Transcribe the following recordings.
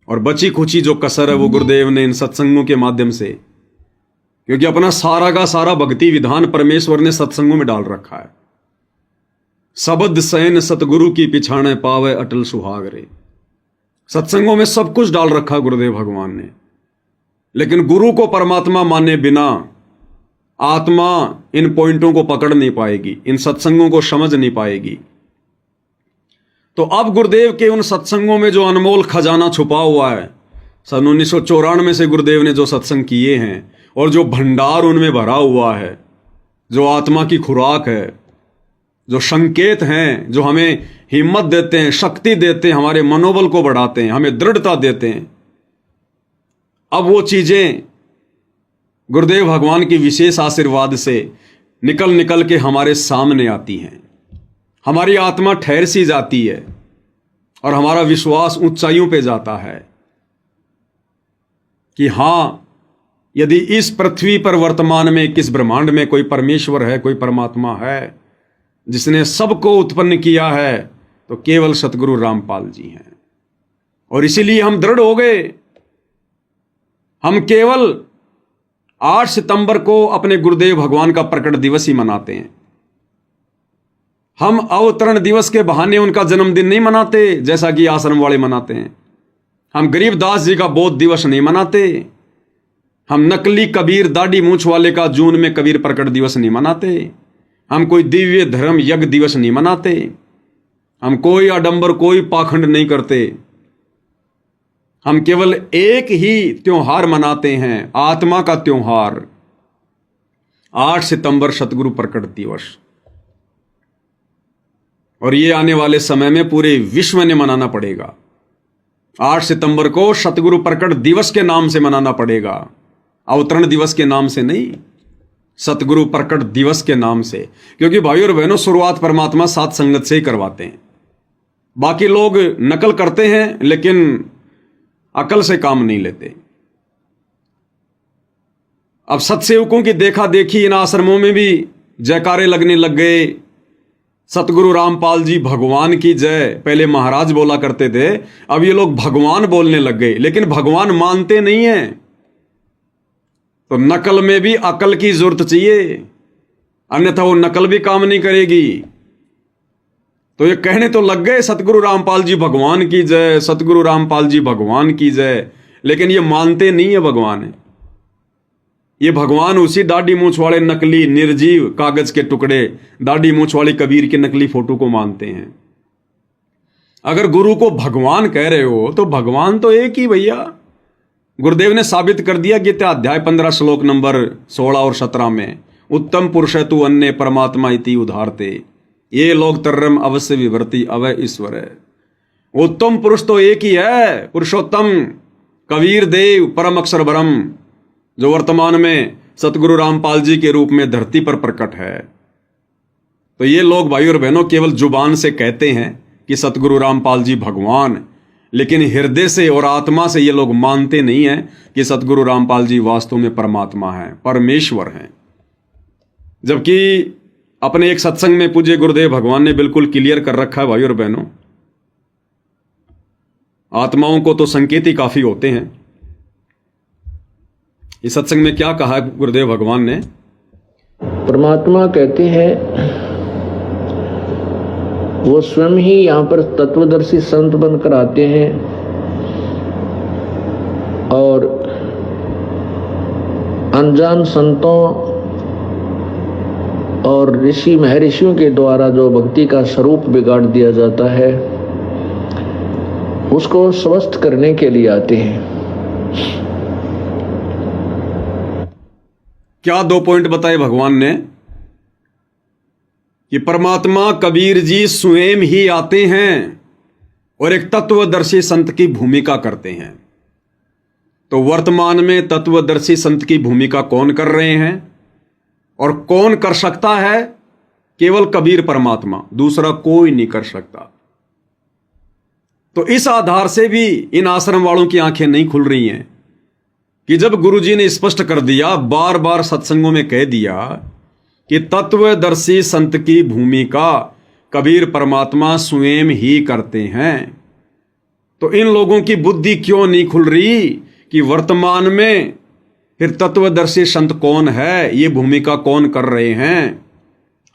और बची खुची जो कसर है वो गुरुदेव ने इन सत्संगों के माध्यम से, क्योंकि अपना सारा का सारा भक्ति विधान परमेश्वर ने सत्संगों में डाल रखा है। सबद सैन सतगुरु की पिछाणे पावे अटल सुहाग रे। सत्संगों में सब कुछ डाल रखा गुरुदेव भगवान ने, लेकिन गुरु को परमात्मा माने बिना आत्मा इन पॉइंटों को पकड़ नहीं पाएगी, इन सत्संगों को समझ नहीं पाएगी। तो अब गुरुदेव के उन सत्संगों में जो अनमोल खजाना छुपा हुआ है, सन 1994 से गुरुदेव ने जो सत्संग किए हैं और जो भंडार उनमें भरा हुआ है, जो आत्मा की खुराक है, जो संकेत हैं, जो हमें हिम्मत देते हैं, शक्ति देते हैं, हमारे मनोबल को बढ़ाते हैं, हमें दृढ़ता देते हैं, अब वो चीजें गुरुदेव भगवान की विशेष आशीर्वाद से निकल निकल के हमारे सामने आती हैं। हमारी आत्मा ठहर सी जाती है और हमारा विश्वास ऊंचाइयों पे जाता है कि हां, यदि इस पृथ्वी पर वर्तमान में किस ब्रह्मांड में कोई परमेश्वर है, कोई परमात्मा है जिसने सबको उत्पन्न किया है, तो केवल सतगुरु रामपाल जी हैं। और इसीलिए हम दृढ़ हो गए। हम केवल 8 सितंबर को अपने गुरुदेव भगवान का प्रकट दिवस ही मनाते हैं। हम अवतरण दिवस के बहाने उनका जन्मदिन नहीं मनाते जैसा कि आश्रम वाले मनाते हैं। हम गरीबदास जी का बोध दिवस नहीं मनाते। हम नकली कबीर दाढ़ी मूछ वाले का जून में कबीर प्रकट दिवस नहीं मनाते। हम कोई दिव्य धर्म यज्ञ दिवस नहीं मनाते। हम कोई आडंबर, कोई पाखंड नहीं करते। हम केवल एक ही त्योहार मनाते हैं, आत्मा का त्योहार, 8 सितंबर सतगुरु प्रकट दिवस। और ये आने वाले समय में पूरे विश्व ने मनाना पड़ेगा। 8 सितंबर को सतगुरु प्रकट दिवस के नाम से मनाना पड़ेगा, अवतरण दिवस के नाम से नहीं, सतगुरु प्रकट दिवस के नाम से। क्योंकि भाइयों और बहनों, शुरुआत परमात्मा साथ संगत से ही करवाते हैं। बाकी लोग नकल करते हैं लेकिन अकल से काम नहीं लेते। अब सत्सेवकों की देखा देखी इन आश्रमों में भी जयकारे लगने लग गए, सतगुरु रामपाल जी भगवान की जय। पहले महाराज बोला करते थे, अब ये लोग भगवान बोलने लग गए, लेकिन भगवान मानते नहीं हैं। तो नकल में भी अकल की जरूरत चाहिए, अन्यथा वो नकल भी काम नहीं करेगी। तो ये कहने तो लग गए सतगुरु रामपाल जी भगवान की जय, सतगुरु रामपाल जी भगवान की जय, लेकिन ये मानते नहीं है भगवान है। ये भगवान उसी दाढ़ी मूछ वाले नकली निर्जीव कागज के टुकड़े, दाढ़ी मूछ वाली कबीर के नकली फोटो को मानते हैं। अगर गुरु को भगवान कह रहे हो तो भगवान तो एक ही भैया। गुरुदेव ने साबित कर दिया गीता अध्याय 15 श्लोक नंबर 16 और 17 में, उत्तम पुरुष तु अन्य परमात्मा इति उधारते, ये लोग तरम अवश्य विवर्ती अवय ईश्वर है। उत्तम पुरुष तो एक ही है, पुरुषोत्तम कबीर देव परम अक्षर ब्रह्म, जो वर्तमान में सतगुरु रामपाल जी के रूप में धरती पर प्रकट है। तो ये लोग भाइयों और बहनों केवल जुबान से कहते हैं कि सतगुरु रामपाल जी भगवान, लेकिन हृदय से और आत्मा से ये लोग मानते नहीं हैं कि सतगुरु रामपाल जी वास्तव में परमात्मा हैं, परमेश्वर हैं। जबकि अपने एक सत्संग में पूज्य गुरुदेव भगवान ने बिल्कुल क्लियर कर रखा है भाइयों और बहनों, आत्माओं को तो संकेत ही काफी होते हैं। इस सत्संग में क्या कहा है गुरुदेव भगवान ने? परमात्मा कहते हैं वो स्वयं ही यहाँ पर तत्वदर्शी संत बनकर आते हैं और अनजान संतों और ऋषि महर्षियों के द्वारा जो भक्ति का स्वरूप बिगाड़ दिया जाता है उसको स्वस्थ करने के लिए आते हैं। क्या 2 पॉइंट बताए भगवान ने कि परमात्मा कबीर जी स्वयं ही आते हैं और एक तत्वदर्शी संत की भूमिका करते हैं। तो वर्तमान में तत्वदर्शी संत की भूमिका कौन कर रहे हैं और कौन कर सकता है? केवल कबीर परमात्मा, दूसरा कोई नहीं कर सकता। तो इस आधार से भी इन आश्रम वालों की आंखें नहीं खुल रही हैं कि जब गुरुजी ने स्पष्ट कर दिया, बार बार सत्संगों में कह दिया कि तत्वदर्शी संत की भूमिका कबीर परमात्मा स्वयं ही करते हैं। तो इन लोगों की बुद्धि क्यों नहीं खुल रही कि वर्तमान में फिर तत्वदर्शी संत कौन है, ये भूमिका कौन कर रहे हैं?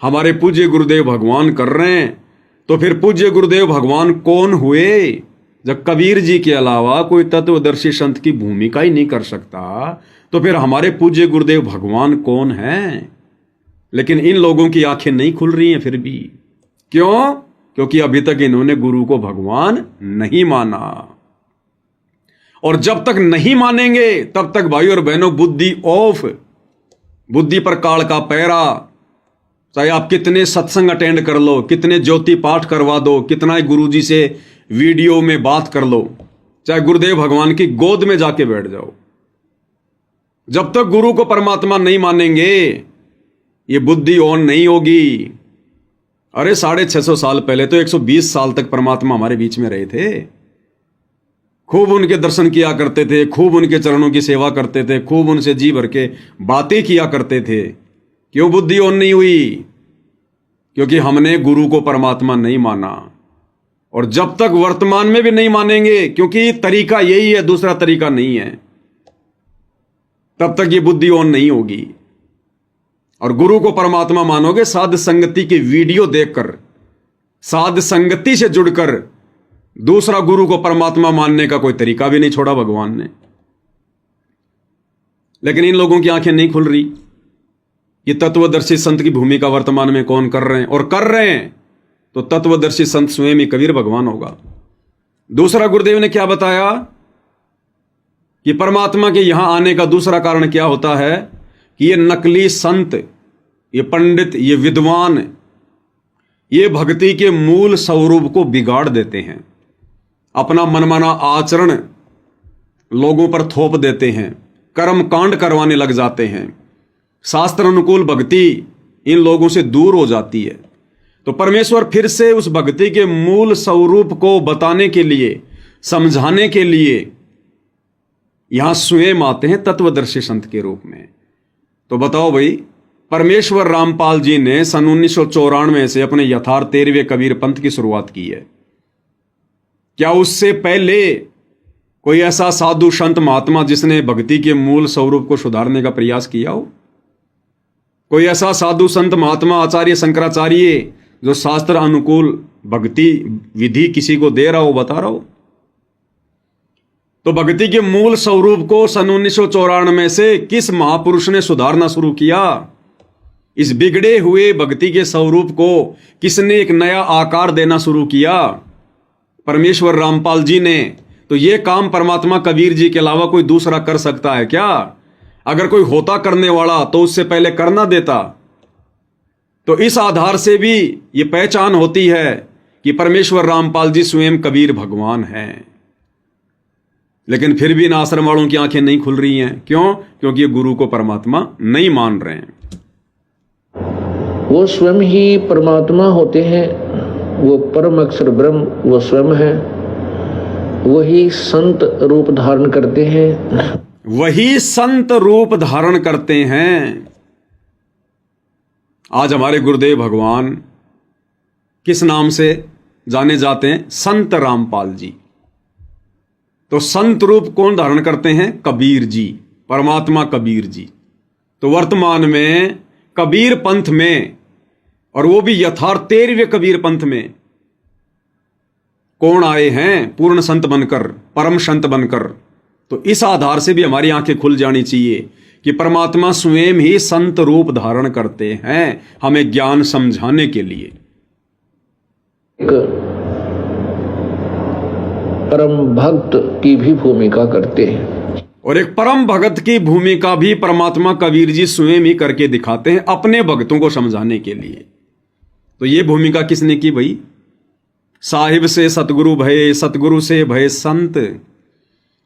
हमारे पूज्य गुरुदेव भगवान कर रहे हैं। तो फिर पूज्य गुरुदेव भगवान कौन हुए? जब कबीर जी के अलावा कोई तत्वदर्शी संत की भूमिका ही नहीं कर सकता, तो फिर हमारे पूज्य गुरुदेव भगवान कौन हैं? लेकिन इन लोगों की आंखें नहीं खुल रही हैं फिर भी। क्यों? क्योंकि अभी तक इन्होंने गुरु को भगवान नहीं माना। और जब तक नहीं मानेंगे तब तक भाई और बहनों बुद्धि ऑफ, बुद्धि पर काल का पैरा। चाहे आप कितने सत्संग अटेंड कर लो, कितने ज्योति पाठ करवा दो, कितना ही गुरुजी से वीडियो में बात कर लो, चाहे गुरुदेव भगवान की गोद में जाके बैठ जाओ, जब तक गुरु को परमात्मा नहीं मानेंगे ये बुद्धि ऑन नहीं होगी। अरे 650 साल पहले तो 120 साल तक परमात्मा हमारे बीच में रहे थे। खूब उनके दर्शन किया करते थे, खूब उनके चरणों की सेवा करते थे, खूब उनसे जी भर के बातें किया करते थे। क्यों बुद्धि ऑन नहीं हुई? क्योंकि हमने गुरु को परमात्मा नहीं माना। और जब तक वर्तमान में भी नहीं मानेंगे, क्योंकि तरीका यही है, दूसरा तरीका नहीं है, तब तक ये बुद्धि ऑन नहीं होगी। और गुरु को परमात्मा मानोगे साध संगति की वीडियो देखकर, साध संगति से जुड़कर। दूसरा गुरु को परमात्मा मानने का कोई तरीका भी नहीं छोड़ा भगवान ने। लेकिन इन लोगों की आंखें नहीं खुल रही। ये तत्वदर्शी संत की भूमिका वर्तमान में कौन कर रहे हैं? और कर रहे हैं तो तत्वदर्शी संत स्वयं ही कबीर भगवान होगा। दूसरा गुरुदेव ने क्या बताया कि परमात्मा के यहां आने का दूसरा कारण क्या होता है कि ये नकली संत, ये पंडित, ये विद्वान, ये भक्ति के मूल स्वरूप को बिगाड़ देते हैं। अपना मनमाना आचरण लोगों पर थोप देते हैं, कर्म कांड करवाने लग जाते हैं, शास्त्र अनुकूल भक्ति इन लोगों से दूर हो जाती है। तो परमेश्वर फिर से उस भक्ति के मूल स्वरूप को बताने के लिए, समझाने के लिए यहां स्वयं आते हैं तत्वदर्शी संत के रूप में। तो बताओ भाई, परमेश्वर रामपाल जी ने सन 1994 से अपने यथार्थ 13वें कबीर पंथ की शुरुआत की है। क्या उससे पहले कोई ऐसा साधु संत महात्मा जिसने भक्ति के मूल स्वरूप को सुधारने का प्रयास किया हो? कोई ऐसा साधु संत महात्मा आचार्य शंकराचार्य जो शास्त्र अनुकूल भक्ति विधि किसी को दे रहा हो, बता रहा हो? तो भक्ति के मूल स्वरूप को सन 1994 से किस महापुरुष ने सुधारना शुरू किया? इस बिगड़े हुए भक्ति के स्वरूप को किसने एक नया आकार देना शुरू किया? परमेश्वर रामपाल जी ने। तो यह काम परमात्मा कबीर जी के अलावा कोई दूसरा कर सकता है क्या? अगर कोई होता करने वाला तो उससे पहले करना देता। तो इस आधार से भी यह पहचान होती है कि परमेश्वर रामपाल जी स्वयं कबीर भगवान हैं। लेकिन फिर भी इन आश्रम वालों की आंखें नहीं खुल रही हैं। क्यों? क्योंकि ये गुरु को परमात्मा नहीं मान रहे हैं। वो स्वयं ही परमात्मा होते हैं, वो परम अक्षर ब्रह्म वो स्वयं है, वही संत रूप धारण करते हैं, वही संत रूप धारण करते हैं। आज हमारे गुरुदेव भगवान किस नाम से जाने जाते हैं? संत रामपाल जी। तो संत रूप कौन धारण करते हैं? कबीर जी, परमात्मा कबीर जी। तो वर्तमान में कबीर पंथ में, और वो भी यथार्थ 13वें कबीर पंथ में, कौन आए हैं? पूर्ण संत बनकर, परम संत बनकर। तो इस आधार से भी हमारी आंखें खुल जानी चाहिए कि परमात्मा स्वयं ही संत रूप धारण करते हैं हमें ज्ञान समझाने के लिए। एक परम भक्त की भी भूमिका करते हैं, और एक परम भगत की भूमिका भी परमात्मा कबीर जी स्वयं ही करके दिखाते हैं अपने भक्तों को समझाने के लिए। तो ये भूमिका किसने की भाई? साहिब से सतगुरु भये, सतगुरु से भये संत,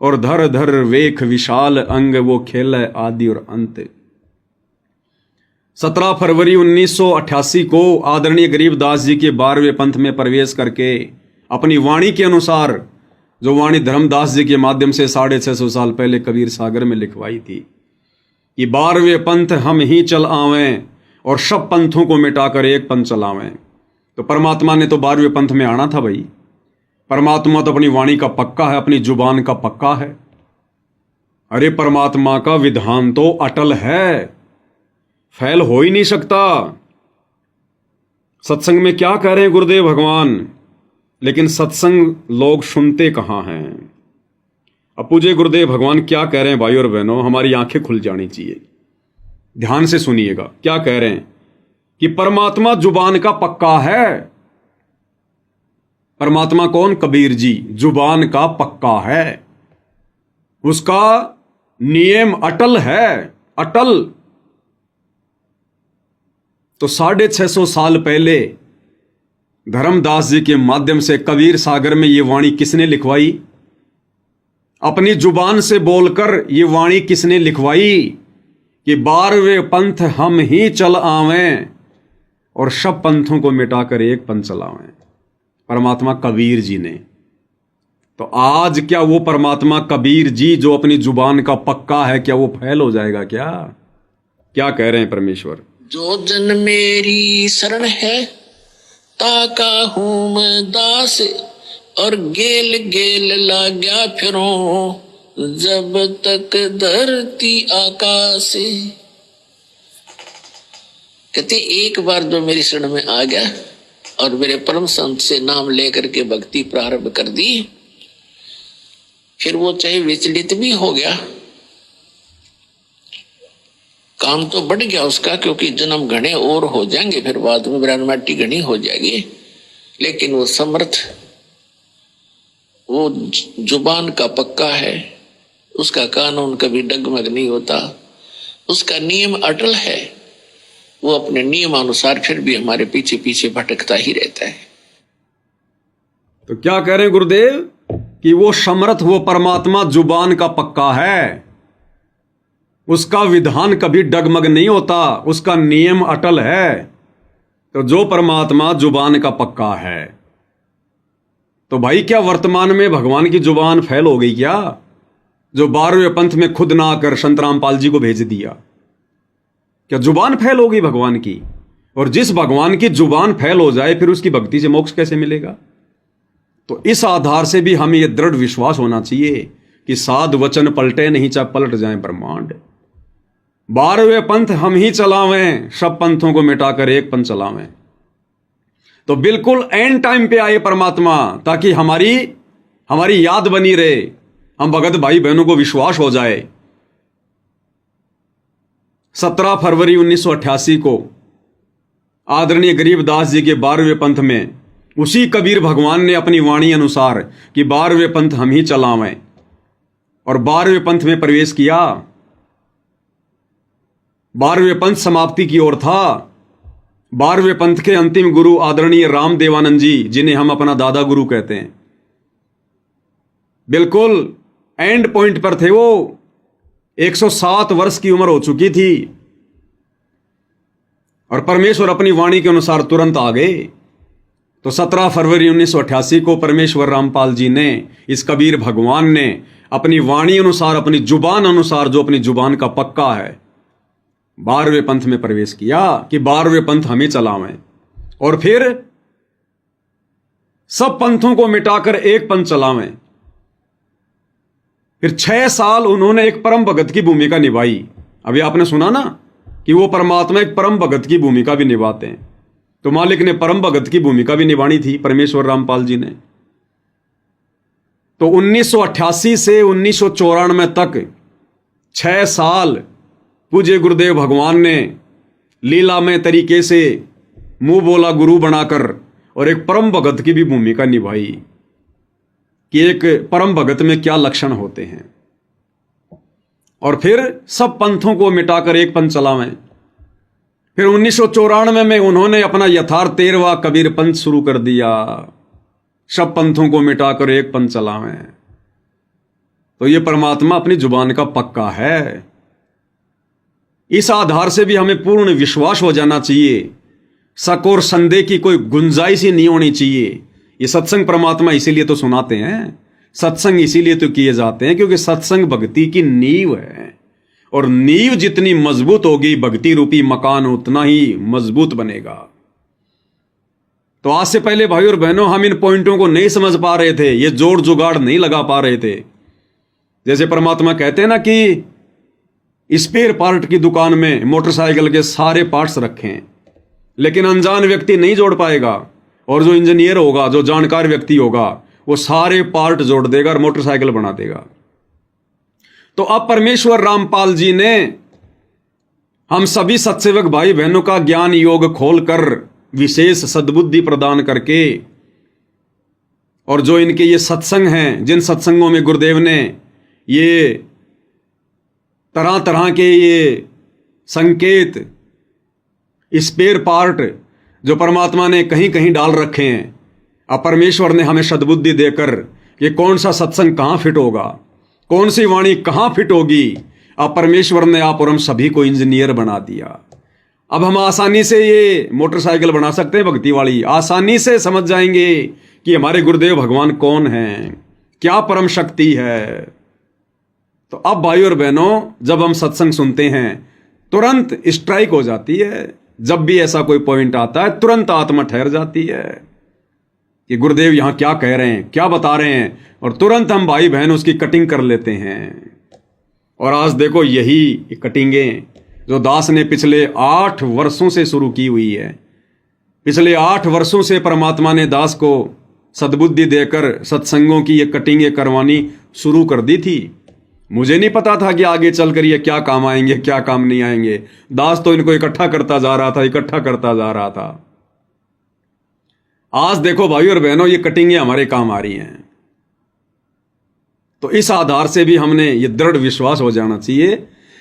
और धर धर वेख विशाल अंग, वो खेल आदि और अंत। 17 फरवरी 1988 को आदरणीय गरीबदास जी के 12वें पंथ में प्रवेश करके अपनी वाणी के अनुसार, जो वाणी धर्मदास जी के माध्यम से 650 साल पहले कबीर सागर में लिखवाई थी कि 12वें पंथ हम ही चल आवें और सब पंथों को मिटाकर एक पंथ चलावें। तो परमात्मा ने तो 12वें पंथ में आना था भाई। परमात्मा तो अपनी वाणी का पक्का है, अपनी जुबान का पक्का है। अरे परमात्मा का विधान तो अटल है, फैल हो ही नहीं सकता। सत्संग में क्या कह रहे हैं गुरुदेव भगवान, लेकिन सत्संग लोग सुनते कहां हैं। अब पूज्य गुरुदेव भगवान क्या कह रहे हैं भाई और बहनों, हमारी आंखें खुल जानी चाहिए, ध्यान से सुनिएगा। क्या कह रहे हैं कि परमात्मा जुबान का पक्का है। परमात्मा कौन? कबीर जी जुबान का पक्का है, उसका नियम अटल है, अटल। तो 650 साल पहले धर्मदास जी के माध्यम से कबीर सागर में ये वाणी किसने लिखवाई? अपनी जुबान से बोलकर ये वाणी किसने लिखवाई कि 12वें पंथ हम ही चल आवें और सब पंथों को मिटाकर एक पंथ चलावें? परमात्मा कबीर जी ने। तो आज क्या वो परमात्मा कबीर जी जो अपनी जुबान का पक्का है, क्या वो फैल हो जाएगा? क्या कह रहे हैं परमेश्वर? जो जन मेरी शरण है ताका हूं मैं दास, और गेल गेल लाग्या फिरो जब तक धरती आकाश। कहते एक बार जो मेरी शरण में आ गया और मेरे परम संत से नाम लेकर के भक्ति प्रारंभ कर दी, फिर वो चाहे विचलित भी हो गया, काम तो बढ़ गया उसका, क्योंकि जन्म घने और हो जाएंगे, फिर बाद में ब्रह्माटी घनी हो जाएगी, लेकिन वो समर्थ, वो जुबान का पक्का है, उसका कानून कभी डगमग नहीं होता, उसका नियम अटल है। वो अपने नियमानुसार फिर भी हमारे पीछे पीछे भटकता ही रहता है। तो क्या कह रहे हैं गुरुदेव कि वो समर्थ, वो परमात्मा जुबान का पक्का है, उसका विधान कभी डगमग नहीं होता, उसका नियम अटल है। तो जो परमात्मा जुबान का पक्का है, तो भाई क्या वर्तमान में भगवान की जुबान फैल हो गई क्या? जो 12वें पंथ में खुद ना आकर संत रामपाल जी को भेज दिया, क्या जुबान फैल हो गई भगवान की? और जिस भगवान की जुबान फैल हो जाए फिर उसकी भक्ति से मोक्ष कैसे मिलेगा? तो इस आधार से भी हमें यह दृढ़ विश्वास होना चाहिए कि साध वचन पलटे नहीं, चाहे पलट जाए ब्रह्मांड। 12वें पंथ हम ही चलावें, सब पंथों को मिटाकर एक पंथ चलावें। तो बिल्कुल एंड टाइम पे आए परमात्मा, ताकि हमारी याद बनी रहे, हम भगत भाई बहनों को विश्वास हो जाए। 17 फरवरी 1988 को आदरणीय गरीबदास जी के 12वें पंथ में उसी कबीर भगवान ने अपनी वाणी अनुसार कि 12वें पंथ हम ही चलावें, और 12वें पंथ में प्रवेश किया। 12वें पंथ समाप्ति की ओर था। 12वें पंथ के अंतिम गुरु आदरणीय राम देवानंद जी, जिन्हें हम अपना दादा गुरु कहते हैं, बिल्कुल एंड पॉइंट पर थे। वो 107 वर्ष की उम्र हो चुकी थी, और परमेश्वर अपनी वाणी के अनुसार तुरंत आ गए। तो 17 फरवरी 1988 को परमेश्वर रामपाल जी ने, इस कबीर भगवान ने अपनी वाणी अनुसार, अपनी जुबान अनुसार, जो अपनी जुबान का पक्का है, 12वें पंथ में प्रवेश किया कि 12वें पंथ हमें चलावें, और फिर सब पंथों को मिटाकर एक पंथ चलावें। फिर 6 साल उन्होंने एक परम भगत की भूमिका निभाई। अभी आपने सुना ना कि वो परमात्मा एक परम भगत की भूमिका भी निभाते हैं, तो मालिक ने परम भगत की भूमिका भी निभानी थी, परमेश्वर रामपाल जी ने। तो 1988 से 1994 तक 6 साल पूज्य गुरुदेव भगवान ने लीलामय तरीके से मुंह बोला गुरु बनाकर और एक परम भगत की भी भूमिका निभाई कि एक परम भगत में क्या लक्षण होते हैं, और फिर सब पंथों को मिटाकर एक पंथ चलावें। फिर 1994 में उन्होंने अपना यथार्थ 13वां कबीर पंथ शुरू कर दिया, सब पंथों को मिटाकर एक पंथ चलावें। तो ये परमात्मा अपनी जुबान का पक्का है। इस आधार से भी हमें पूर्ण विश्वास हो जाना चाहिए, शक और संदेह की कोई गुंजाइश ही नहीं होनी चाहिए। ये सत्संग परमात्मा इसीलिए तो सुनाते हैं, सत्संग इसीलिए तो किए जाते हैं, क्योंकि सत्संग भक्ति की नींव है, और नींव जितनी मजबूत होगी, भक्ति रूपी मकान उतना ही मजबूत बनेगा। तो आज से पहले भाई और बहनों हम इन पॉइंटों को नहीं समझ पा रहे थे, ये जोड़ जुगाड़ नहीं लगा पा रहे थे। जैसे परमात्मा कहते हैं ना कि स्पेयर पार्ट की दुकान में मोटरसाइकिल के सारे पार्ट्स रखे हैं, लेकिन अनजान व्यक्ति नहीं जोड़ पाएगा, और जो इंजीनियर होगा, जो जानकार व्यक्ति होगा, वो सारे पार्ट जोड़ देगा और मोटरसाइकिल बना देगा। तो अब परमेश्वर रामपाल जी ने हम सभी सत्सेवक भाई बहनों का ज्ञान योग खोलकर विशेष सद्बुद्धि प्रदान करके, और जो इनके ये सत्संग हैं, जिन सत्संगों में गुरुदेव ने ये तरह तरह के ये संकेत, स्पेयर पार्ट जो परमात्मा ने कहीं कहीं डाल रखे हैं, अब परमेश्वर ने हमें सद्बुद्धि देकर कि कौन सा सत्संग कहाँ फिट होगा, कौन सी वाणी कहाँ फिट होगी, अब परमेश्वर ने आप और हम सभी को इंजीनियर बना दिया। अब हम आसानी से ये मोटरसाइकिल बना सकते हैं भक्ति वाली, आसानी से समझ जाएंगे कि हमारे गुरुदेव भगवान कौन हैं, क्या परम शक्ति है। तो अब भाई और बहनों, जब हम सत्संग सुनते हैं तुरंत स्ट्राइक हो जाती है, जब भी ऐसा कोई पॉइंट आता है तुरंत आत्मा ठहर जाती है कि गुरुदेव यहां क्या कह रहे हैं, क्या बता रहे हैं, और तुरंत हम भाई बहन उसकी कटिंग कर लेते हैं। और आज देखो यही कटिंगें जो दास ने पिछले 8 वर्षों से शुरू की हुई है, पिछले 8 वर्षों से परमात्मा ने दास को सद्बुद्धि देकर सत्संगों की ये कटिंगें करवानी शुरू कर दी थी। मुझे नहीं पता था कि आगे चलकर ये क्या काम आएंगे, क्या काम नहीं आएंगे। दास तो इनको इकट्ठा करता जा रहा था, इकट्ठा करता जा रहा था। आज देखो भाई और बहनों, ये कटिंगें हमारे काम आ रही हैं। तो इस आधार से भी हमने ये दृढ़ विश्वास हो जाना चाहिए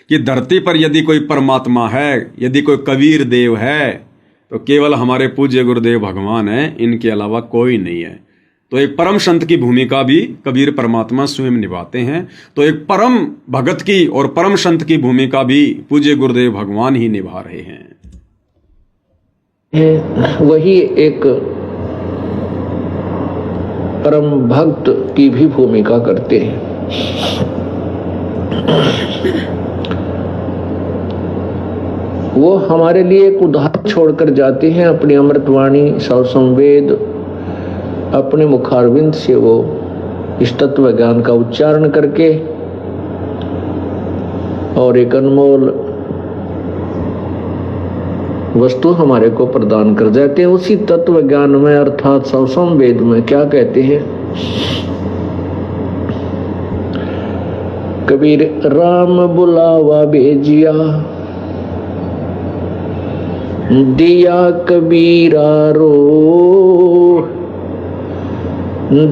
कि धरती पर यदि कोई परमात्मा है, यदि कोई कबीर देव है, तो केवल हमारे पूज्य गुरुदेव भगवान है, इनके अलावा कोई नहीं है। तो एक परम संत की भूमिका भी कबीर परमात्मा स्वयं निभाते हैं, तो एक परम भगत की और परम संत की भूमिका भी पूज्य गुरुदेव भगवान ही निभा रहे हैं। वही एक परम भक्त की भी भूमिका करते हैं। वो हमारे लिए एक उदाहरण छोड़कर जाते हैं, अपनी अमृतवाणी सौ संवेद अपने मुखारविंद से वो इस तत्व ज्ञान का उच्चारण करके और एक अनमोल वस्तु हमारे को प्रदान कर जाते हैं। उसी तत्व ज्ञान में अर्थात सौ संवेद में क्या कहते हैं, कबीर राम बुलावा भेजिया दिया कबीरा रो,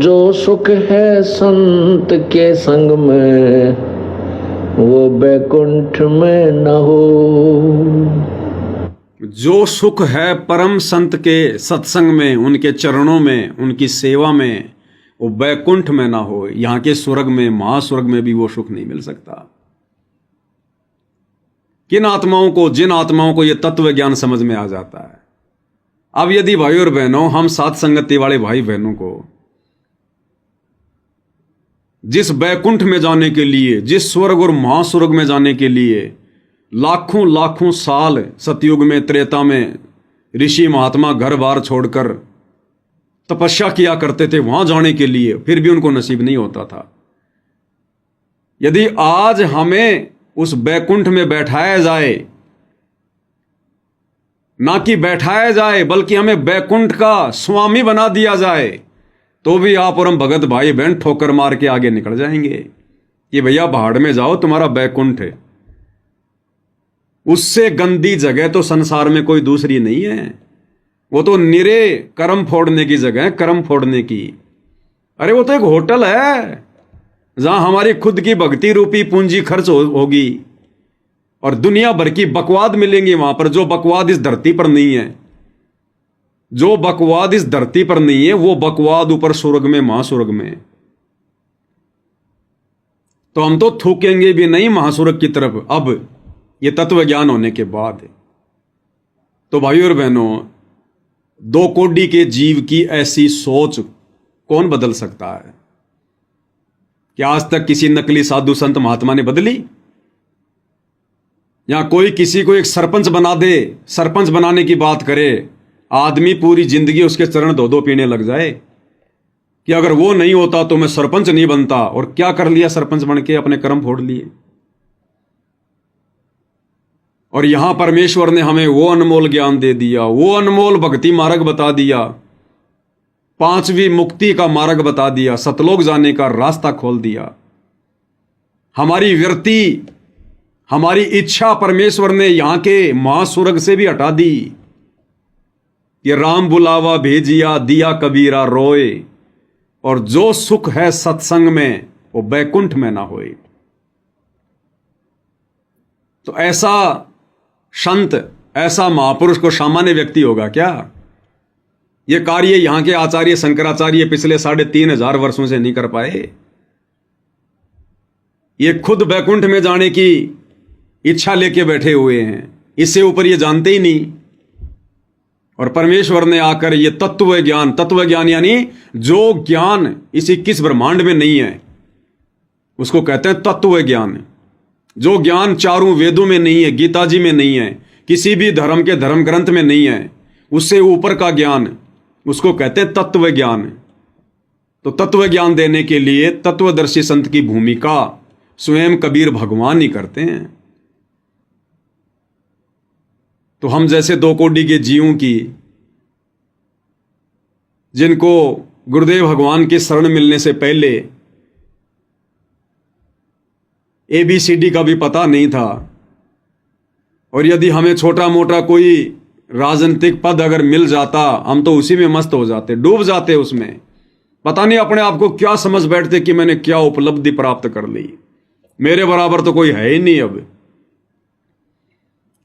जो सुख है संत के संग में वो बैकुंठ में न हो। जो सुख है परम संत के सत्संग में, उनके चरणों में, उनकी सेवा में, वो बैकुंठ में ना हो। यहाँ के स्वर्ग में, महास्वर्ग में भी वो सुख नहीं मिल सकता। किन आत्माओं को, जिन आत्माओं को ये तत्व ज्ञान समझ में आ जाता है। अब यदि भाई और बहनों, हम साथ संगति वाले भाई बहनों को जिस बैकुंठ में जाने के लिए, जिस स्वर्ग और महास्वर्ग में जाने के लिए लाखों लाखों साल सतयुग में, त्रेता में ऋषि महात्मा घर बार छोड़कर तपस्या किया करते थे वहां जाने के लिए, फिर भी उनको नसीब नहीं होता था। यदि आज हमें उस बैकुंठ में बैठाया जाए, ना कि बैठाया जाए बल्कि हमें बैकुंठ का स्वामी बना दिया जाए, तो भी आप और हम भगत भाई बहन ठोकर मार के आगे निकल जाएंगे कि भैया भाड़ में जाओ, तुम्हारा बैकुंठ है। उससे गंदी जगह तो संसार में कोई दूसरी नहीं है। वो तो निरे कर्म फोड़ने की जगह है, कर्म फोड़ने की। अरे वो तो एक होटल है जहां हमारी खुद की भक्ति रूपी पूंजी खर्च होगी और दुनिया भर की बकवाद मिलेंगी वहां पर, जो बकवाद इस धरती पर नहीं है। जो बकवाद इस धरती पर नहीं है, वो बकवाद ऊपर स्वर्ग में, महास्वर्ग में। तो हम तो थूकेंगे भी नहीं महास्वर्ग की तरफ अब ये तत्व ज्ञान होने के बाद। तो भाइयों और बहनों, 2 कोटि के जीव की ऐसी सोच कौन बदल सकता है? क्या आज तक किसी नकली साधु संत महात्मा ने बदली? या कोई किसी को एक सरपंच बना दे, सरपंच बनाने की बात करे, आदमी पूरी जिंदगी उसके चरण धो धो पीने लग जाए कि अगर वो नहीं होता तो मैं सरपंच नहीं बनता, और क्या कर लिया सरपंच बन के, अपने कर्म फोड़ लिए। और यहां परमेश्वर ने हमें वो अनमोल ज्ञान दे दिया, वो अनमोल भक्ति मार्ग बता दिया, पांचवी मुक्ति का मार्ग बता दिया, सतलोक जाने का रास्ता खोल दिया। हमारी वृत्ति, हमारी इच्छा परमेश्वर ने यहां के महास्वर्ग से भी हटा दी कि राम बुलावा भेजिया दिया कबीरा रोए, और जो सुख है सत्संग में वो बैकुंठ में ना होए। तो ऐसा संत, ऐसा महापुरुष को सामान्य व्यक्ति होगा क्या? यह कार्य यहां के आचार्य शंकराचार्य पिछले 3,500 वर्षों से नहीं कर पाए। ये खुद बैकुंठ में जाने की इच्छा लेके बैठे हुए हैं, इससे ऊपर ये जानते ही नहीं। और परमेश्वर ने आकर ये तत्व ज्ञान यानी जो ज्ञान इस 21 ब्रह्मांड में नहीं है उसको कहते हैं तत्व ज्ञान। जो ज्ञान चारों वेदों में नहीं है, गीता जी में नहीं है, किसी भी धर्म के धर्म ग्रंथ में नहीं है, उससे ऊपर का ज्ञान, उसको कहते हैं तत्व ज्ञान। तो तत्व ज्ञान देने के लिए तत्वदर्शी संत की भूमिका स्वयं कबीर भगवान ही करते हैं। तो हम जैसे 2 कोटि के जीवों की, जिनको गुरुदेव भगवान की शरण मिलने से पहले ABCD का भी पता नहीं था, और यदि हमें छोटा मोटा कोई राजनीतिक पद अगर मिल जाता, हम तो उसी में मस्त हो जाते, डूब जाते उसमें। पता नहीं अपने आप को क्या समझ बैठते कि मैंने क्या उपलब्धि प्राप्त कर ली, मेरे बराबर तो कोई है ही नहीं अब।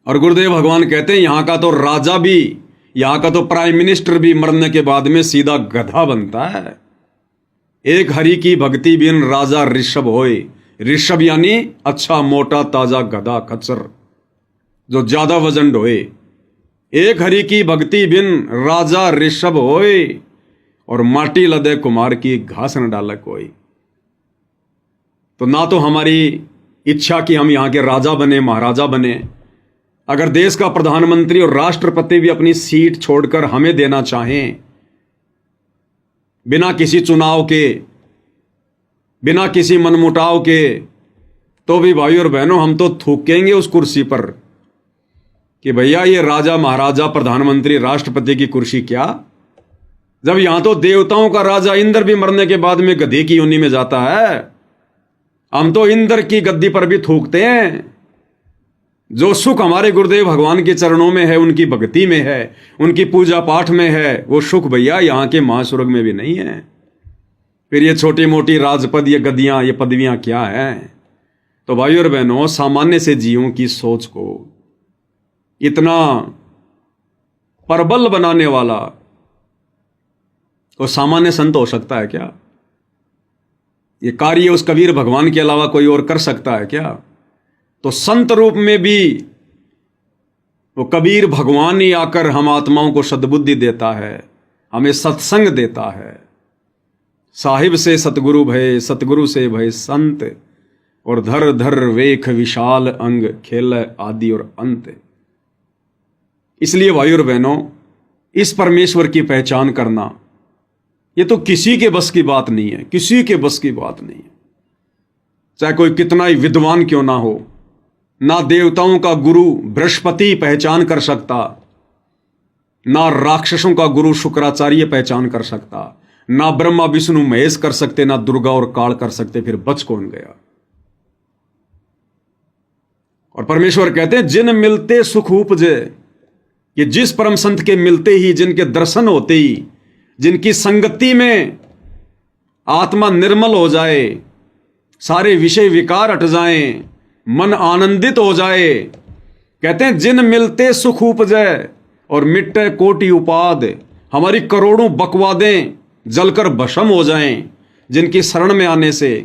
और गुरुदेव भगवान कहते हैं यहां का तो राजा भी, यहां का तो प्राइम मिनिस्टर भी मरने के बाद में सीधा गधा बनता है। एक हरि की भक्ति बिन राजा ऋषभ होए। ऋषभ यानी अच्छा मोटा ताजा गधा, खच्चर जो ज्यादा वजन ढोए। एक हरि की भक्ति बिन राजा ऋषभ होए, और माटी लदे कुमार की घास न डाले कोई। तो ना तो हमारी इच्छा कि हम यहां के राजा बने, महाराजा बने। अगर देश का प्रधानमंत्री और राष्ट्रपति भी अपनी सीट छोड़कर हमें देना चाहें, बिना किसी चुनाव के, बिना किसी मनमुटाव के, तो भी भाई और बहनों हम तो थूकेंगे उस कुर्सी पर कि भैया ये राजा महाराजा प्रधानमंत्री राष्ट्रपति की कुर्सी क्या, जब यहां तो देवताओं का राजा इंद्र भी मरने के बाद में गधे की योनि में जाता है। हम तो इंद्र की गद्दी पर भी थूकते हैं। जो सुख हमारे गुरुदेव भगवान के चरणों में है, उनकी भक्ति में है, उनकी पूजा पाठ में है, वो सुख भैया यहां के महास्वर्ग में भी नहीं है। फिर ये छोटी मोटी राजपद, ये गद्दियां, ये पदवियां क्या है? तो भाई और बहनों, सामान्य से जीवों की सोच को इतना प्रबल बनाने वाला तो सामान्य संत हो सकता है क्या? ये कार्य उस कबीर भगवान के अलावा कोई और कर सकता है क्या? तो संत रूप में भी वो कबीर भगवान ही आकर हम आत्माओं को सद्बुद्धि देता है, हमें सत्संग देता है। साहिब से सतगुरु भय, सतगुरु से भय संत, और धर धर वेख विशाल अंग, खेल आदि और अंत। इसलिए भाई और बहनों, इस परमेश्वर की पहचान करना ये तो किसी के बस की बात नहीं है, किसी के बस की बात नहीं है। चाहे कोई कितना ही विद्वान क्यों ना हो, ना देवताओं का गुरु बृहस्पति पहचान कर सकता, ना राक्षसों का गुरु शुक्राचार्य पहचान कर सकता, ना ब्रह्मा विष्णु महेश कर सकते, ना दुर्गा और काल कर सकते, फिर बच कौन गया? और परमेश्वर कहते हैं जिन मिलते सुख उपजे। ये जिस परम संत के मिलते ही, जिनके दर्शन होते ही, जिनकी संगति में आत्मा निर्मल हो जाए, सारे विषय विकार हट जाएं, मन आनंदित हो जाए, कहते हैं जिन मिलते सुख उपजे और मिटे कोटि उपाद। हमारी करोड़ों बकवादें जलकर भस्म हो जाएं जिनकी शरण में आने से।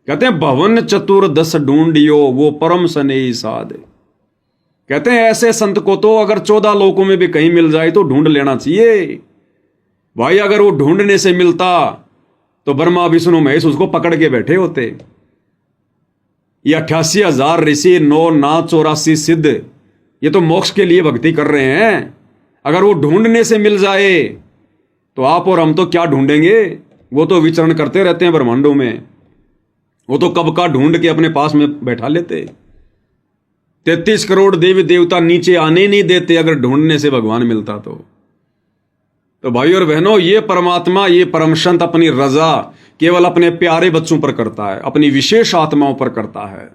कहते हैं भवन चतुर्दश ढूंढियो वो परम स्नेही साध। कहते हैं ऐसे संत को तो अगर 14 लोकों में भी कहीं मिल जाए तो ढूंढ लेना चाहिए भाई। अगर वो ढूंढने से मिलता तो ब्रह्मा विष्णु महेश उसको पकड़ के बैठे होते। ये 88,000 ऋषि, 9 नाथ 84 सिद्ध, ये तो मोक्ष के लिए भक्ति कर रहे हैं। अगर वो ढूंढने से मिल जाए तो आप और हम तो क्या ढूंढेंगे? वो तो विचरण करते रहते हैं ब्रह्मांडों में, वो तो कब का ढूंढ के अपने पास में बैठा लेते। 33 करोड़ देवी देवता नीचे आने नहीं देते अगर ढूंढने से भगवान मिलता तो भाई और बहनों, ये परमात्मा, ये परम संत अपनी रजा केवल अपने प्यारे बच्चों पर करता है, अपनी विशेष आत्माओं पर करता है।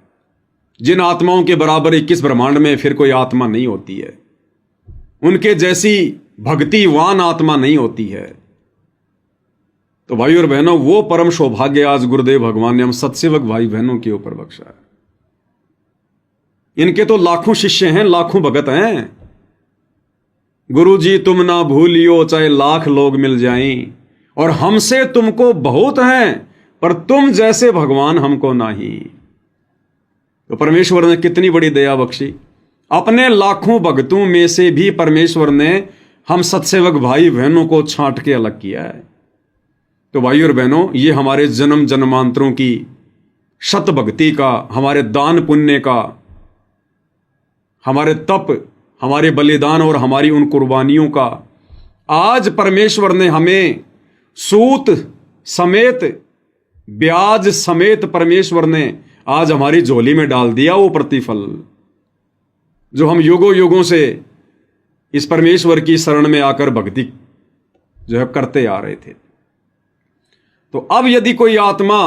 जिन आत्माओं के बराबर 21 ब्रह्मांड में फिर कोई आत्मा नहीं होती है, उनके जैसी भक्तिवान आत्मा नहीं होती है। तो भाई और बहनों, वो परम सौभाग्य आज गुरुदेव भगवान ने हम सत्सेवक भाई बहनों के ऊपर बख्शा है। इनके तो लाखों शिष्य हैं, लाखों भगत हैं। गुरु जी तुम ना भूलियो चाहे लाख लोग मिल जाएं, और हमसे तुमको बहुत हैं पर तुम जैसे भगवान हमको नहीं। तो परमेश्वर ने कितनी बड़ी दया बख्शी, अपने लाखों भक्तों में से भी परमेश्वर ने हम सत्सेवक भाई बहनों को छांट के अलग किया है। तो भाई और बहनों, ये हमारे जन्म जन्मांतरों की शत भक्ति का, हमारे दान पुण्य का, हमारे तप, हमारे बलिदान और हमारी उन कुर्बानियों का आज परमेश्वर ने हमें सूत समेत, ब्याज समेत परमेश्वर ने आज हमारी झोली में डाल दिया। वो प्रतिफल जो हम युगों युगों से इस परमेश्वर की शरण में आकर भक्ति जो है करते आ रहे थे। तो अब यदि कोई आत्मा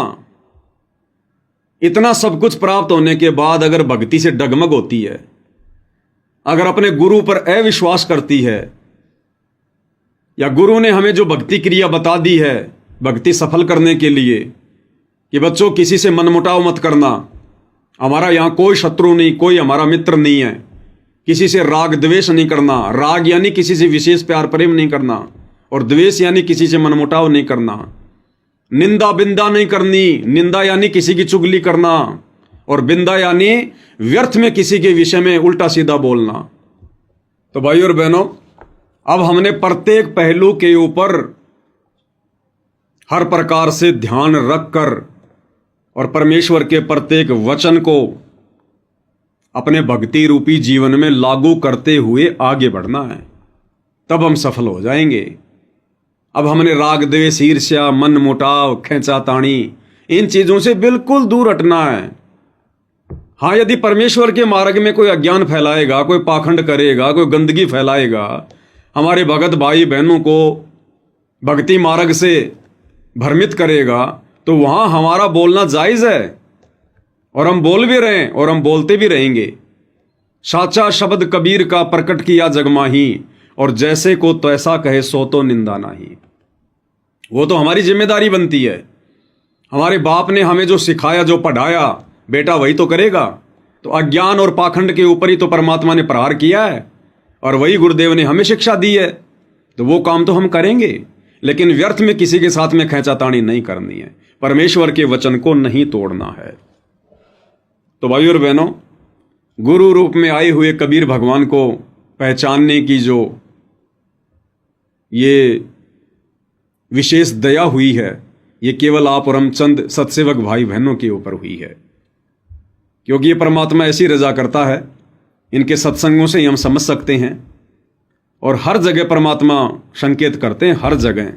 इतना सब कुछ प्राप्त होने के बाद अगर भक्ति से डगमग होती है, अगर अपने गुरु पर अविश्वास करती है, या गुरु ने हमें जो भक्ति क्रिया बता दी है भक्ति सफल करने के लिए कि बच्चों किसी से मनमुटाव मत करना, हमारा यहां कोई शत्रु नहीं, कोई हमारा मित्र नहीं है, किसी से राग द्वेष नहीं करना, राग यानी किसी से विशेष प्यार प्रेम नहीं करना, और द्वेष यानी किसी से मनमुटाव नहीं करना, निंदा बिंदा नहीं करनी, निंदा यानी किसी की चुगली करना, और बिंदा यानी व्यर्थ में किसी के विषय में उल्टा सीधा बोलना। तो भाई और बहनों, अब हमने प्रत्येक पहलू के ऊपर हर प्रकार से ध्यान रखकर और परमेश्वर के प्रत्येक वचन को अपने भक्ति रूपी जीवन में लागू करते हुए आगे बढ़ना है, तब हम सफल हो जाएंगे। अब हमने राग द्वेष ईर्ष्या मन मुटाव खींचातानी इन चीजों से बिल्कुल दूर हटना है। हाँ, यदि परमेश्वर के मार्ग में कोई अज्ञान फैलाएगा, कोई पाखंड करेगा, कोई गंदगी फैलाएगा, हमारे भगत भाई बहनों को भक्ति मार्ग से भ्रमित करेगा, तो वहां हमारा बोलना जायज है, और हम बोल भी रहे हैं और हम बोलते भी रहेंगे। साचा शब्द कबीर का प्रकट किया जगमाही, और जैसे को तैसा कहे सो तो निंदा नहीं। वो तो हमारी जिम्मेदारी बनती है। हमारे बाप ने हमें जो सिखाया, जो पढ़ाया, बेटा वही तो करेगा। तो अज्ञान और पाखंड के ऊपर ही तो परमात्मा ने प्रहार किया है, और वही गुरुदेव ने हमें शिक्षा दी है। तो वो काम तो हम करेंगे, लेकिन व्यर्थ में किसी के साथ में खींचातानी नहीं करनी है, परमेश्वर के वचन को नहीं तोड़ना है। तो भाई और बहनों, गुरु रूप में आए हुए कबीर भगवान को पहचानने की जो ये विशेष दया हुई है, ये केवल आप और हम चंद सत्सेवक भाई बहनों के ऊपर हुई है, क्योंकि ये परमात्मा ऐसी रजा करता है। इनके सत्संगों से ही हम समझ सकते हैं, और हर जगह परमात्मा संकेत करते हैं, हर जगह।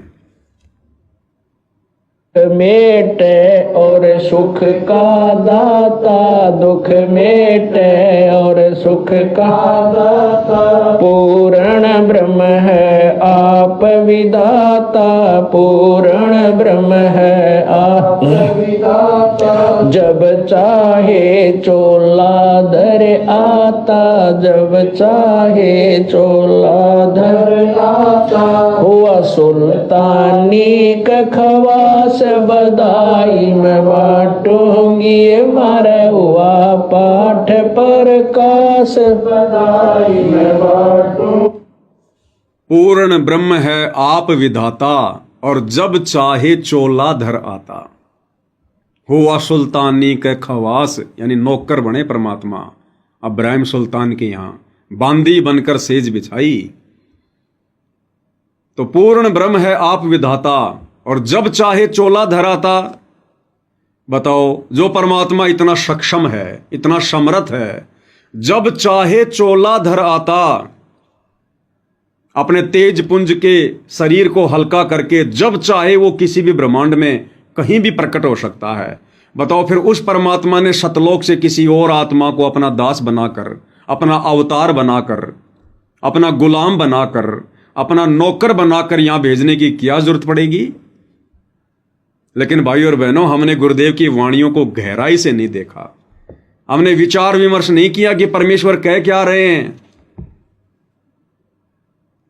मेटे और सुख का दाता, दुख मेटे और सुख का दाता, पूर्ण ब्रह्म है आप विदाता, पूर्ण ब्रह्म है आप विदाता। जब चाहे चोला धर आता, जब चाहे चोला धर आता, हुआ सुल्तानी का खवास बधाई में बांटूंगी, मारा हुआ पाठ पर कास बधाई में बांटूं। पूर्ण ब्रह्म है आप विधाता, और जब चाहे चोला धर आता, हुआ सुल्तानी के खवास, यानी नौकर बने परमात्मा। अब्राहिम सुल्तान के यहां बांदी बनकर सेज बिछाई। तो पूर्ण ब्रह्म है आप विधाता, और जब चाहे चोला धराता। बताओ, जो परमात्मा इतना सक्षम है, इतना समर्थ है, जब चाहे चोला धर आता। अपने तेज पुंज के शरीर को हल्का करके जब चाहे वो किसी भी ब्रह्मांड में कहीं भी प्रकट हो सकता है। बताओ फिर उस परमात्मा ने सतलोक से किसी और आत्मा को अपना दास बनाकर, अपना अवतार बनाकर, अपना गुलाम बनाकर, अपना नौकर बनाकर यहां भेजने की क्या जरूरत पड़ेगी? लेकिन भाई और बहनों, हमने गुरुदेव की वाणियों को गहराई से नहीं देखा। हमने विचार विमर्श नहीं किया कि परमेश्वर कह क्या रहे हैं।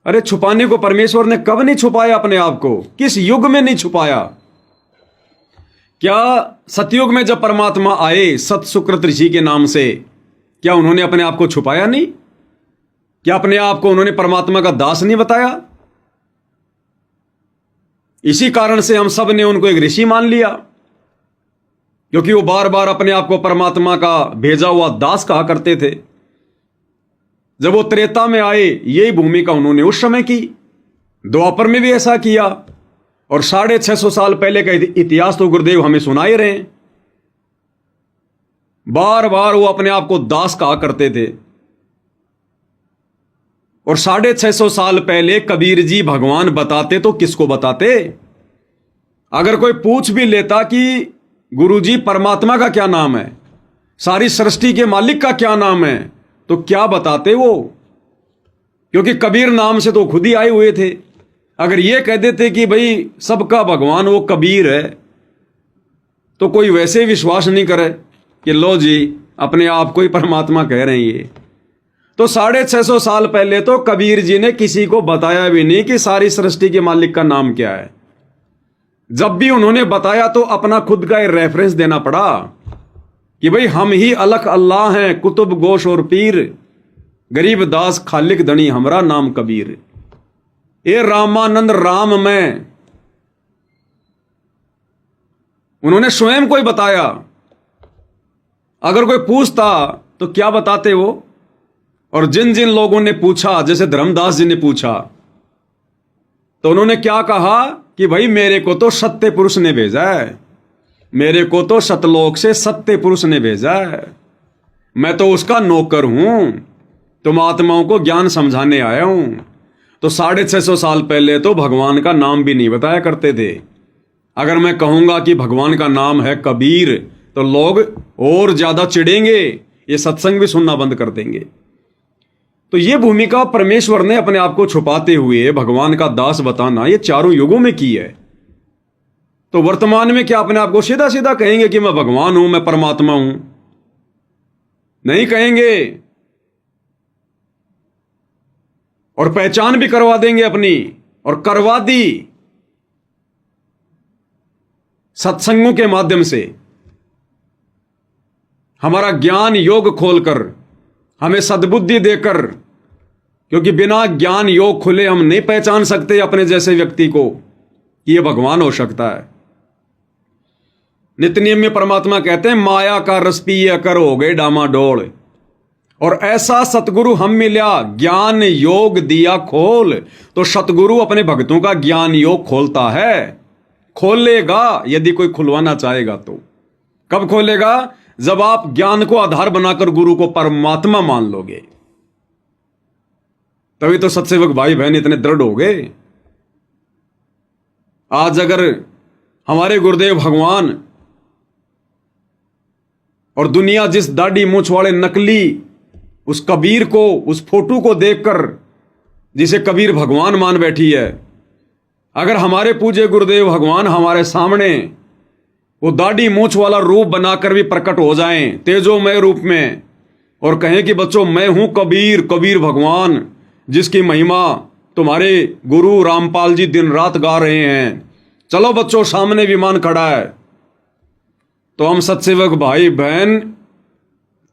अरे छुपाने को परमेश्वर ने कब नहीं छुपाया अपने आप को? किस युग में नहीं छुपाया? क्या सतयुग में जब परमात्मा आए सत सुकृत ऋषि के नाम से, क्या उन्होंने अपने आप को छुपाया नहीं? क्या अपने आप को उन्होंने परमात्मा का दास नहीं बताया? इसी कारण से हम सब ने उनको एक ऋषि मान लिया, क्योंकि वो बार बार अपने आप को परमात्मा का भेजा हुआ दास कहा करते थे। जब वो त्रेता में आए, यही भूमिका उन्होंने उस समय की, द्वापर में भी ऐसा किया, और 650 साल पहले का इतिहास तो गुरुदेव हमें सुना ही रहे हैं। बार बार वो अपने आप को दास कहा करते थे। और 650 साल पहले कबीर जी भगवान बताते तो किसको बताते? अगर कोई पूछ भी लेता कि गुरुजी परमात्मा का क्या नाम है, सारी सृष्टि के मालिक का क्या नाम है, तो क्या बताते वो? क्योंकि कबीर नाम से तो खुद ही आए हुए थे। अगर ये कह देते कि भाई सबका भगवान वो कबीर है, तो कोई वैसे विश्वास नहीं करे कि लो जी अपने आप को ही परमात्मा कह रहे हैं ये। तो 650 साल पहले तो कबीर जी ने किसी को बताया भी नहीं कि सारी सृष्टि के मालिक का नाम क्या है। जब भी उन्होंने बताया तो अपना खुद का रेफरेंस देना पड़ा कि भाई हम ही अलख अल्लाह हैं, कुतुब गोश और पीर, गरीब दास खालिक धनी हमरा नाम कबीर। ए रामानंद राम में उन्होंने स्वयं को ही बताया। अगर कोई पूछता तो क्या बताते वो? और जिन जिन लोगों ने पूछा, जैसे धर्मदास जी ने पूछा, तो उन्होंने क्या कहा कि भाई मेरे को तो सत्य पुरुष ने भेजा है, मेरे को तो सतलोक से सत्य पुरुष ने भेजा है, मैं तो उसका नौकर हूं, तुम आत्माओं को ज्ञान समझाने आया हूं। तो 650 साल पहले तो भगवान का नाम भी नहीं बताया करते थे। अगर मैं कहूंगा कि भगवान का नाम है कबीर, तो लोग और ज्यादा चिढ़ेंगे, ये सत्संग भी सुनना बंद कर देंगे। तो ये भूमिका परमेश्वर ने अपने आप को छुपाते हुए भगवान का दास बताना ये चारों युगों में की है। तो वर्तमान में क्या अपने आप को सीधा सीधा कहेंगे कि मैं भगवान हूं, मैं परमात्मा हूं? नहीं कहेंगे। और पहचान भी करवा देंगे अपनी, और करवा दी सत्संगों के माध्यम से। हमारा ज्ञान योग खोलकर, हमें सद्बुद्धि देकर, क्योंकि बिना ज्ञान योग खुले हम नहीं पहचान सकते अपने जैसे व्यक्ति को कि यह भगवान हो सकता है। नित्य नियम में परमात्मा कहते हैं माया का रस पिए कर हो गए डामाडोल, और ऐसा सतगुरु हम मिला ज्ञान योग दिया खोल। तो सतगुरु अपने भक्तों का ज्ञान योग खोलता है, खोलेगा यदि कोई खुलवाना चाहेगा तो। कब खोलेगा? जब आप ज्ञान को आधार बनाकर गुरु को परमात्मा मान लोगे, तभी तो सत्सेवक भाई बहन इतने दृढ़ हो गए। आज अगर हमारे गुरुदेव भगवान और दुनिया जिस दाढ़ी मूंछ वाले नकली उस कबीर को, उस फोटो को देखकर जिसे कबीर भगवान मान बैठी है, अगर हमारे पूज्य गुरुदेव भगवान हमारे सामने वो दाढ़ी मूंछ वाला रूप बनाकर भी प्रकट हो जाएं तेजोमय रूप में, और कहें कि बच्चों मैं हूं कबीर, कबीर भगवान जिसकी महिमा तुम्हारे गुरु रामपाल जी दिन रात गा रहे हैं, चलो बच्चों सामने विमान खड़ा है, तो हम सत्सेवक भाई बहन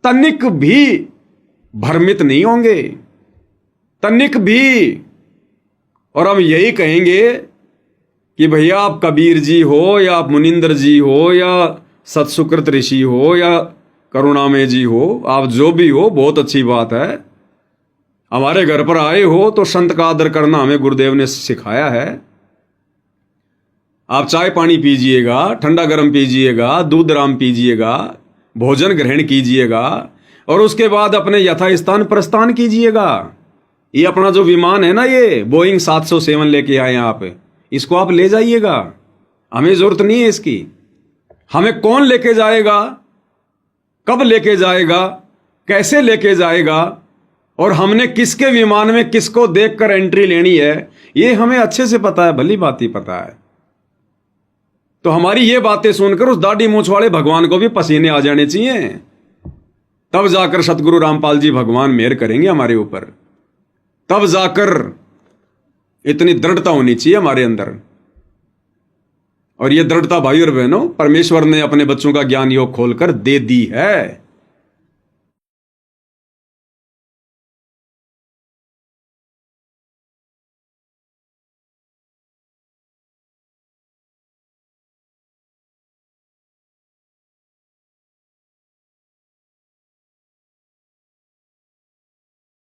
तनिक भी भ्रमित नहीं होंगे, तनिक भी। और हम यही कहेंगे कि भैया आप कबीर जी हो, या आप मुनिंदर जी हो, या सतसुकृत ऋषि हो, या करुणामय जी हो, आप जो भी हो बहुत अच्छी बात है। हमारे घर पर आए हो तो संत का आदर करना हमें गुरुदेव ने सिखाया है। आप चाय पानी पीजिएगा, ठंडा गर्म पीजिएगा, दूध राम पीजिएगा, भोजन ग्रहण कीजिएगा, और उसके बाद अपने यथास्थान प्रस्थान कीजिएगा। ये अपना जो विमान है ना, ये बोइंग 707 लेके आए हैं आप, इसको आप ले जाइएगा, हमें जरूरत नहीं है इसकी। हमें कौन लेके जाएगा, कब लेके जाएगा, कैसे लेके जाएगा, और हमने किसके विमान में किसको देखकर एंट्री लेनी है, ये हमें अच्छे से पता है, भली बात ही पता है। तो हमारी ये बातें सुनकर उस दाढ़ी मूंछ वाले भगवान को भी पसीने आ जाने चाहिए, तब जाकर सतगुरु रामपाल जी भगवान मेहर करेंगे हमारे ऊपर, तब जाकर इतनी दृढ़ता होनी चाहिए हमारे अंदर। और ये दृढ़ता भाई और बहनों परमेश्वर ने अपने बच्चों का ज्ञान योग खोलकर दे दी है।